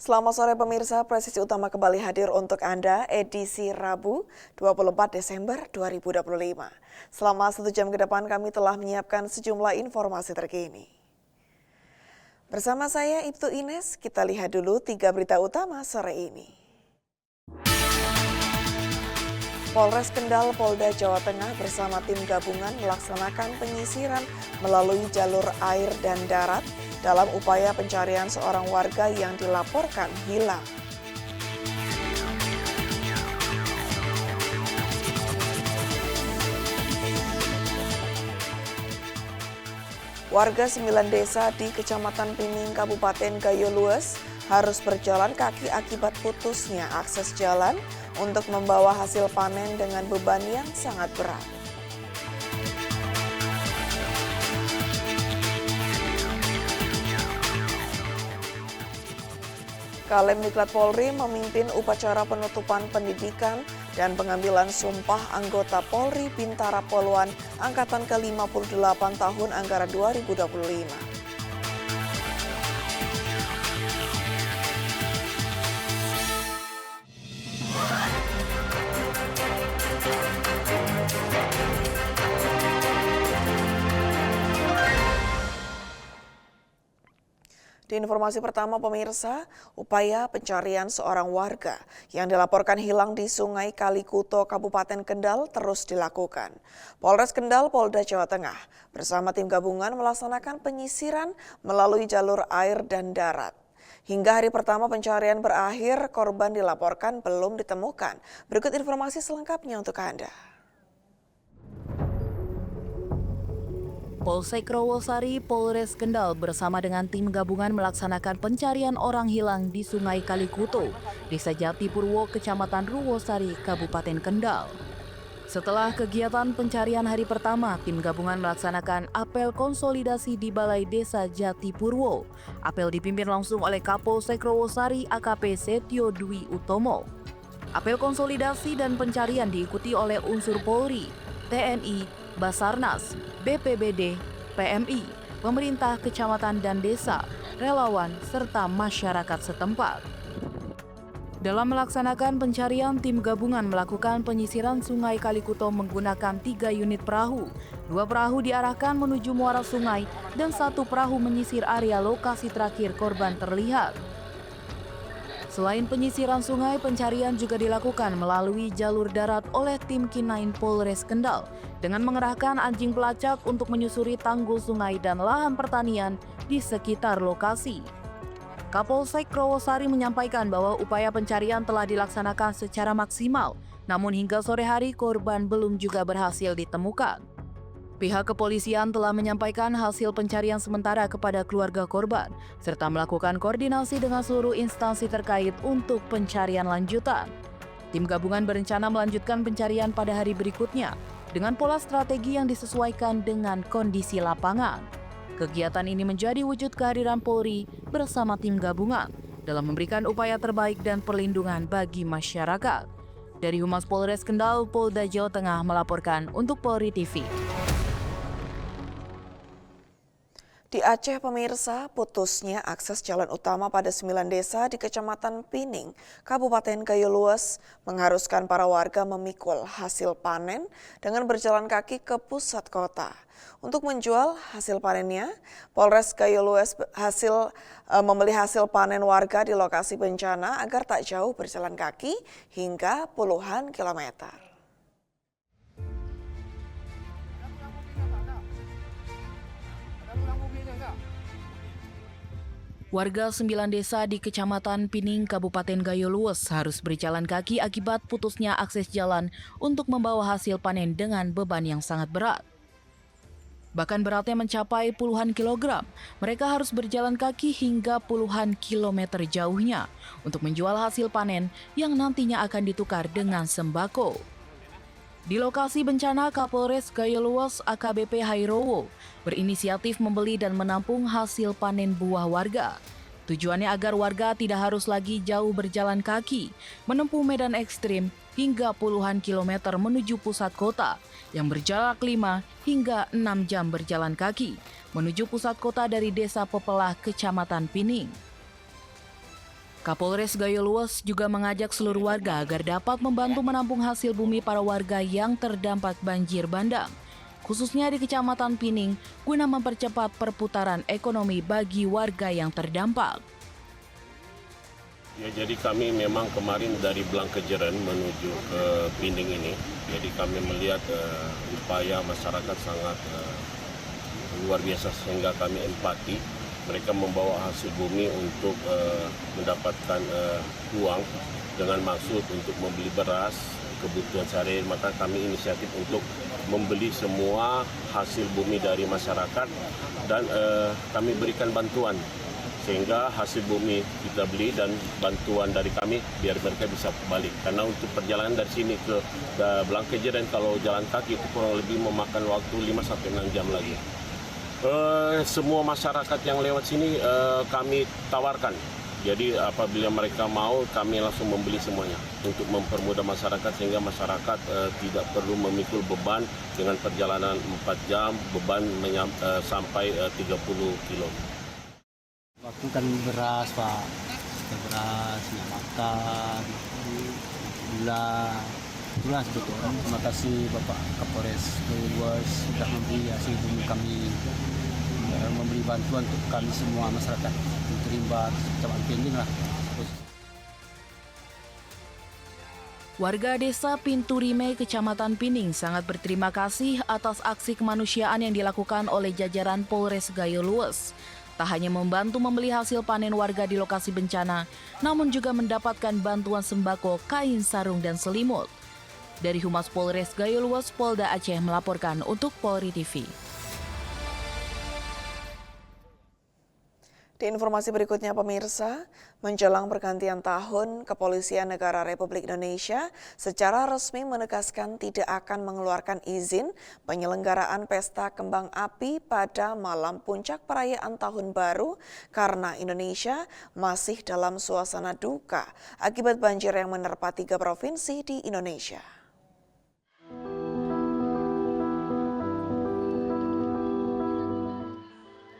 Selamat sore pemirsa, Presisi Utama kembali hadir untuk Anda edisi Rabu 24 Desember 2025. Selama 1 jam ke depan kami telah menyiapkan sejumlah informasi terkini. Bersama saya Ibtu Ines, kita lihat dulu 3 berita utama sore ini. Polres Kendal, Polda Jawa Tengah bersama tim gabungan melaksanakan penyisiran melalui jalur air dan darat dalam upaya pencarian seorang warga yang dilaporkan hilang. Warga 9 desa di Kecamatan Pining, Kabupaten Gayo Lues harus berjalan kaki akibat putusnya akses jalan untuk membawa hasil panen dengan beban yang sangat berat. Kalemdiklat Polri memimpin upacara penutupan pendidikan dan pengambilan sumpah anggota Polri Bintara Poluan Angkatan ke-58 tahun anggaran 2025. Di informasi pertama pemirsa, upaya pencarian seorang warga yang dilaporkan hilang di Sungai Kalikuto, Kabupaten Kendal terus dilakukan. Polres Kendal, Polda Jawa Tengah bersama tim gabungan melaksanakan penyisiran melalui jalur air dan darat. Hingga hari pertama pencarian berakhir, korban dilaporkan belum ditemukan. Berikut informasi selengkapnya untuk Anda. Polsek Rawosari, Polres Kendal bersama dengan tim gabungan melaksanakan pencarian orang hilang di Sungai Kalikuto, Desa Jatipurwo, Kecamatan Rawosari, Kabupaten Kendal. Setelah kegiatan pencarian hari pertama, tim gabungan melaksanakan apel konsolidasi di Balai Desa Jatipurwo. Apel dipimpin langsung oleh Kapolsek Rawosari AKP Setio Dwi Utomo. Apel konsolidasi dan pencarian diikuti oleh unsur Polri, TNI, Basarnas, BPBD, PMI, pemerintah kecamatan dan desa, relawan, serta masyarakat setempat. Dalam melaksanakan pencarian, tim gabungan melakukan penyisiran Sungai Kalikuto menggunakan 3 unit perahu. 2 perahu diarahkan menuju muara sungai dan 1 perahu menyisir area lokasi terakhir korban terlihat. Selain penyisiran sungai, pencarian juga dilakukan melalui jalur darat oleh tim K9 Polres Kendal dengan mengerahkan anjing pelacak untuk menyusuri tanggul sungai dan lahan pertanian di sekitar lokasi. Kapolsek Rawosari menyampaikan bahwa upaya pencarian telah dilaksanakan secara maksimal, namun hingga sore hari korban belum juga berhasil ditemukan. Pihak kepolisian telah menyampaikan hasil pencarian sementara kepada keluarga korban, serta melakukan koordinasi dengan seluruh instansi terkait untuk pencarian lanjutan. Tim gabungan berencana melanjutkan pencarian pada hari berikutnya dengan pola strategi yang disesuaikan dengan kondisi lapangan. Kegiatan ini menjadi wujud kehadiran Polri bersama tim gabungan dalam memberikan upaya terbaik dan perlindungan bagi masyarakat. Dari Humas Polres Kendal, Polda Jawa Tengah melaporkan untuk Polri TV. Di Aceh pemirsa, putusnya akses jalan utama pada 9 desa di Kecamatan Pining, Kabupaten Gayo Lues mengharuskan para warga memikul hasil panen dengan berjalan kaki ke pusat kota. Untuk menjual hasil panennya, Polres Gayo Lues membeli hasil panen warga di lokasi bencana agar tak jauh berjalan kaki hingga puluhan kilometer. Warga 9 desa di Kecamatan Pining, Kabupaten Gayo Lues harus berjalan kaki akibat putusnya akses jalan untuk membawa hasil panen dengan beban yang sangat berat. Bahkan beratnya mencapai puluhan kilogram. Mereka harus berjalan kaki hingga puluhan kilometer jauhnya untuk menjual hasil panen yang nantinya akan ditukar dengan sembako. Di lokasi bencana, Kapolres Gayo Lues AKBP Hairowo berinisiatif membeli dan menampung hasil panen buah warga. Tujuannya agar warga tidak harus lagi jauh berjalan kaki, menempuh medan ekstrim hingga puluhan kilometer menuju pusat kota yang berjarak 5 hingga 6 jam berjalan kaki menuju pusat kota dari Desa Pepelah, Kecamatan Pining. Kapolres Gayo Luas juga mengajak seluruh warga agar dapat membantu menampung hasil bumi para warga yang terdampak banjir bandang, khususnya di Kecamatan Pining, guna mempercepat perputaran ekonomi bagi warga yang terdampak. Ya, jadi kami memang kemarin dari Blangkejeren menuju ke Pining ini, jadi kami melihat upaya masyarakat sangat luar biasa sehingga kami empati. Mereka membawa hasil bumi untuk mendapatkan uang dengan maksud untuk membeli beras, kebutuhan sehari, maka kami inisiatif untuk membeli semua hasil bumi dari masyarakat dan kami berikan bantuan sehingga hasil bumi kita beli dan bantuan dari kami biar mereka bisa balik. Karena untuk perjalanan dari sini ke Blangkejeren kalau jalan kaki itu kurang lebih memakan waktu 5-6 jam lagi. Semua masyarakat yang lewat sini kami tawarkan. Jadi apabila mereka mau, kami langsung membeli semuanya untuk mempermudah masyarakat sehingga masyarakat tidak perlu memikul beban dengan perjalanan 4 jam, beban sampai 30 kilo. Waktu kan beras, Pak. Beras, minyak makan, gula. Itulah sebetulnya. Terima kasih Bapak Kapolres Gayo Luas sudah memberi hasil bumi kami, memberi bantuan untuk kami semua masyarakat yang terimbas Kecamatan Pining lah. Warga desa Pintu Rimei, Kecamatan Pining sangat berterima kasih atas aksi kemanusiaan yang dilakukan oleh jajaran Polres Gayo Luas. Tak hanya membantu membeli hasil panen warga di lokasi bencana, namun juga mendapatkan bantuan sembako, kain sarung, dan selimut. Dari Humas Polres Gayo Luas, Polda Aceh melaporkan untuk Polri TV. Di informasi berikutnya pemirsa, menjelang pergantian tahun, Kepolisian Negara Republik Indonesia secara resmi menegaskan tidak akan mengeluarkan izin penyelenggaraan pesta kembang api pada malam puncak perayaan Tahun Baru karena Indonesia masih dalam suasana duka akibat banjir yang menerpa 3 provinsi di Indonesia.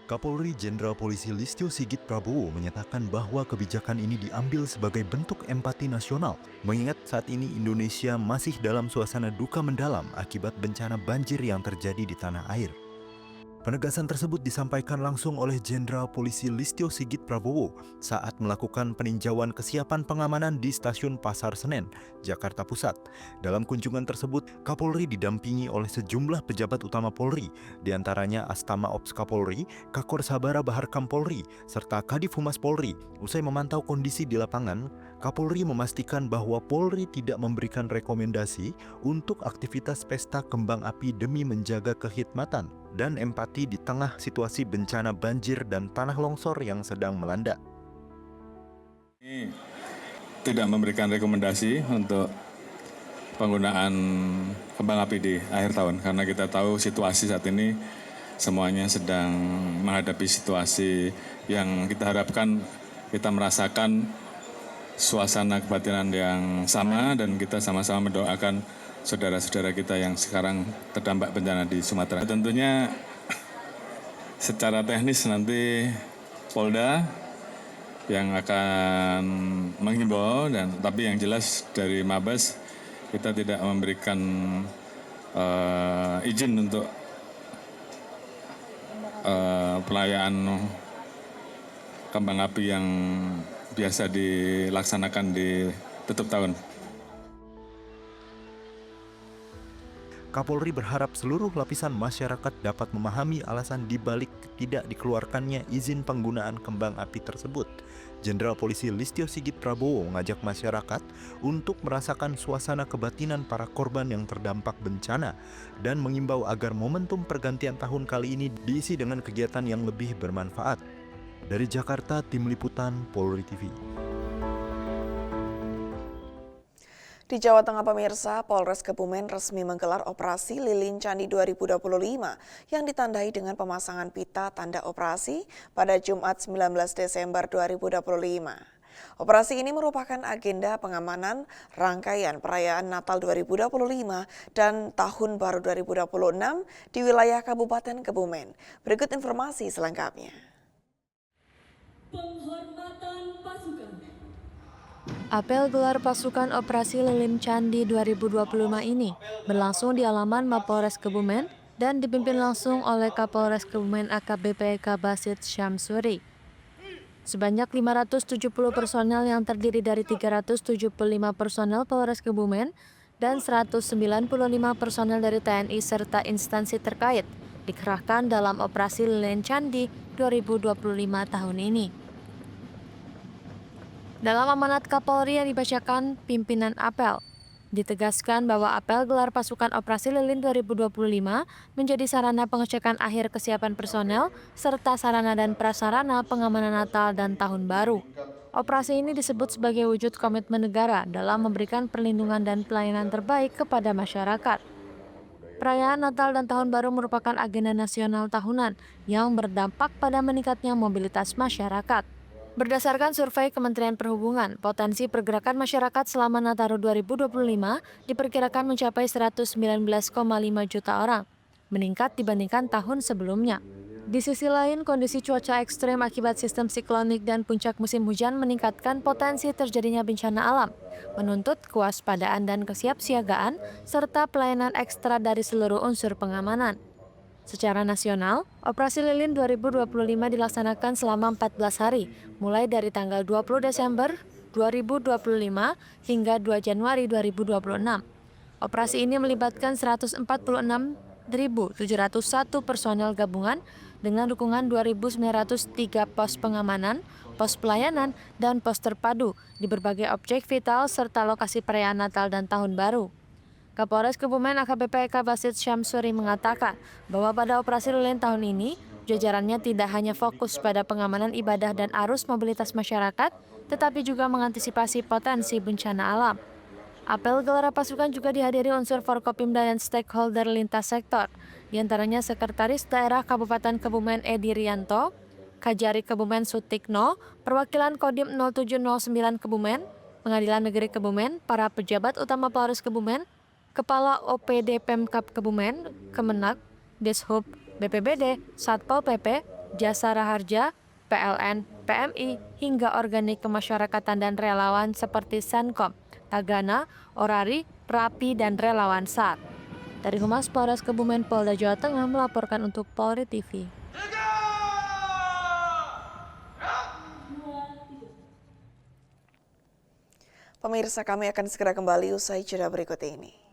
Kapolri Jenderal Polisi Listio Sigit Prabowo menyatakan bahwa kebijakan ini diambil sebagai bentuk empati nasional, mengingat saat ini Indonesia masih dalam suasana duka mendalam akibat bencana banjir yang terjadi di tanah air. Penegasan tersebut disampaikan langsung oleh Jenderal Polisi Listio Sigit Prabowo saat melakukan peninjauan kesiapan pengamanan di Stasiun Pasar Senen, Jakarta Pusat. Dalam kunjungan tersebut, Kapolri didampingi oleh sejumlah pejabat utama Polri, diantaranya Astama Ops Kapolri, Kakor Sabara Baharkam Polri, serta Kadif Humas Polri. Usai memantau kondisi di lapangan, Kapolri memastikan bahwa Polri tidak memberikan rekomendasi untuk aktivitas pesta kembang api demi menjaga kehikmatan dan empati di tengah situasi bencana banjir dan tanah longsor yang sedang melanda. Ini tidak memberikan rekomendasi untuk penggunaan kembang api di akhir tahun karena kita tahu situasi saat ini semuanya sedang menghadapi situasi yang kita harapkan kita merasakan suasana kebatinan yang sama dan kita sama-sama mendoakan saudara-saudara kita yang sekarang terdampak bencana di Sumatera. Tentunya secara teknis nanti Polda yang akan menghimbau tapi yang jelas dari Mabes kita tidak memberikan izin untuk perayaan kembang api yang biasa dilaksanakan di tutup tahun. Kapolri berharap seluruh lapisan masyarakat dapat memahami alasan dibalik tidak dikeluarkannya izin penggunaan kembang api tersebut. Jenderal Polisi Listio Sigit Prabowo mengajak masyarakat untuk merasakan suasana kebatinan para korban yang terdampak bencana dan mengimbau agar momentum pergantian tahun kali ini diisi dengan kegiatan yang lebih bermanfaat. Dari Jakarta, Tim Liputan Polri TV. Di Jawa Tengah pemirsa, Polres Kebumen resmi menggelar operasi Lilin Candi 2025 yang ditandai dengan pemasangan pita tanda operasi pada Jumat 19 Desember 2025. Operasi ini merupakan agenda pengamanan rangkaian perayaan Natal 2025 dan Tahun Baru 2026 di wilayah Kabupaten Kebumen. Berikut informasi selengkapnya. Penghormatan pasukan. Apel gelar pasukan Operasi Lilin Candi 2025 ini berlangsung di halaman Mapolres Kebumen dan dipimpin langsung oleh Kapolres Kebumen AKBP Kabasit Syamsuri. Sebanyak 570 personel yang terdiri dari 375 personel Polres Kebumen dan 195 personel dari TNI serta instansi terkait dikerahkan dalam Operasi Lilin Candi 2025 tahun ini. Dalam amanat Kapolri yang dibacakan pimpinan apel, ditegaskan bahwa apel gelar pasukan Operasi Lilin 2025 menjadi sarana pengecekan akhir kesiapan personel serta sarana dan prasarana pengamanan Natal dan Tahun Baru. Operasi ini disebut sebagai wujud komitmen negara dalam memberikan perlindungan dan pelayanan terbaik kepada masyarakat. Perayaan Natal dan Tahun Baru merupakan agenda nasional tahunan yang berdampak pada meningkatnya mobilitas masyarakat. Berdasarkan survei Kementerian Perhubungan, potensi pergerakan masyarakat selama Nataru 2025 diperkirakan mencapai 119,5 juta orang, meningkat dibandingkan tahun sebelumnya. Di sisi lain, kondisi cuaca ekstrem akibat sistem siklonik dan puncak musim hujan meningkatkan potensi terjadinya bencana alam, menuntut kewaspadaan dan kesiapsiagaan, serta pelayanan ekstra dari seluruh unsur pengamanan. Secara nasional, Operasi Lilin 2025 dilaksanakan selama 14 hari, mulai dari tanggal 20 Desember 2025 hingga 2 Januari 2026. Operasi ini melibatkan 146.701 personel gabungan dengan dukungan 2.903 pos pengamanan, pos pelayanan, dan pos terpadu di berbagai objek vital serta lokasi perayaan Natal dan Tahun Baru. Kapolres Kebumen AKBP Kabasit Syamsuri mengatakan bahwa pada Operasi Lilin tahun ini, jajarannya tidak hanya fokus pada pengamanan ibadah dan arus mobilitas masyarakat, tetapi juga mengantisipasi potensi bencana alam. Apel gelar pasukan juga dihadiri unsur Forkopimda dan stakeholder lintas sektor, diantaranya Sekretaris Daerah Kabupaten Kebumen Edi Rianto, Kajari Kebumen Sutikno, perwakilan Kodim 0709 Kebumen, Pengadilan Negeri Kebumen, para pejabat utama Polres Kebumen, Kepala OPD Pemkab Kebumen, Kemenak, Dishub, BPBD, Satpol PP, Jasa Raharja, PLN, PMI, hingga organik kemasyarakatan dan relawan seperti Senkom, Tagana, Orari, Rapi, dan relawan SAT. Dari Humas Polres Kebumen Polda Jawa Tengah melaporkan untuk Polri TV. Pemirsa, kami akan segera kembali usai jeda berikut ini.